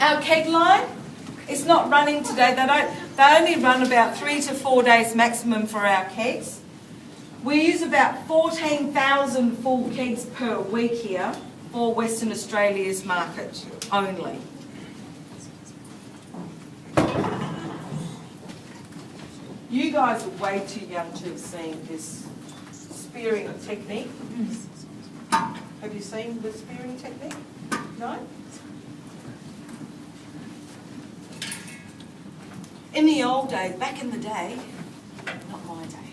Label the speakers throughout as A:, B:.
A: Our keg line, it's not running today. They only run about 3 to 4 days maximum for our kegs. We use about 14,000 full kegs per week here for Western Australia's market only. You guys are way too young to have seen this spearing technique. Have you seen the spearing technique? No? In the old days, back in the day, not my day,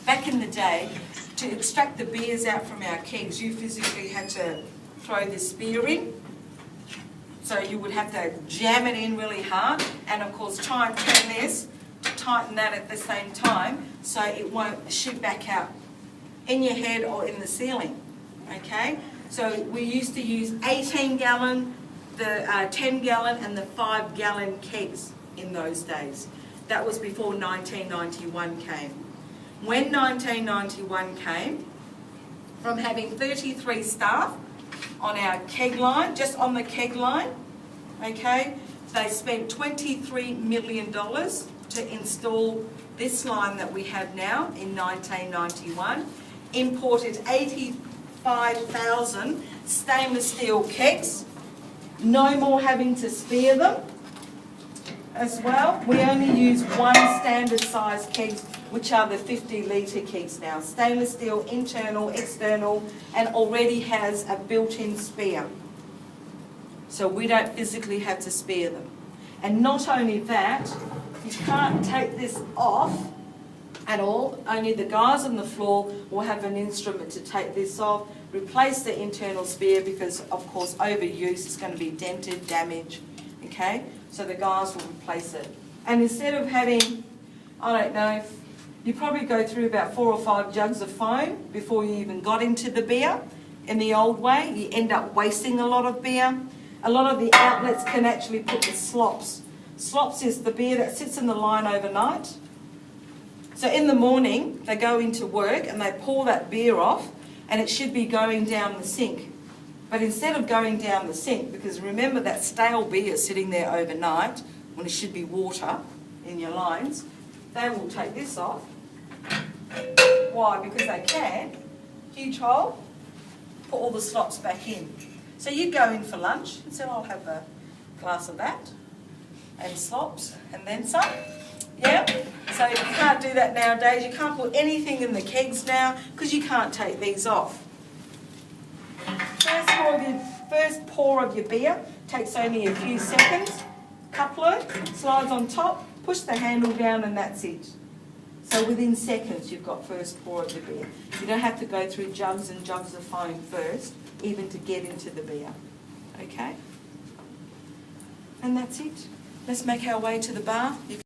A: back in the day, to extract the beers out from our kegs, you physically had to throw the spear in. So you would have to jam it in really hard and of course try and turn this to tighten that at the same time so it won't shoot back out in your head or in the ceiling. Okay? So we used to use 18-gallon, the 10-gallon and the 5-gallon kegs in those days. That was before 1991 came. When 1991 came, from having 33 staff on our keg line, just on the keg line, okay, they spent $23 million to install this line that we have now in 1991, imported 85,000 stainless steel kegs, no more having to spear them as well. We only use one standard size kegs, which are the 50-litre kegs now. Stainless steel, internal, external, and already has a built-in spear. So we don't physically have to spear them. And not only that, you can't take this off at all. Only the guys on the floor will have an instrument to take this off, replace the internal spear because, of course, overuse is going to be dented, damaged, okay? So the guys will replace it. And instead of having, I don't know, you probably go through about 4 or 5 jugs of foam before you even got into the beer. In the old way, you end up wasting a lot of beer. A lot of the outlets can actually put the slops. Slops is the beer that sits in the line overnight. So in the morning, they go into work and they pour that beer off and it should be going down the sink. But instead of going down the sink, because remember that stale beer sitting there overnight when it should be water in your lines, they will take this off. Why? Because they can. Huge hole, put all the slops back in. So you go in for lunch and say, I'll have a glass of that and slops and then some. Yeah? So you can't do that nowadays. You can't put anything in the kegs now because you can't take these off. First pour of your beer takes only a few seconds. Coupler slides on top, push the handle down and that's it. So within seconds you've got first pour of the beer. You don't have to go through jugs and jugs of foam first, even to get into the beer. Okay? And that's it. Let's make our way to the bar.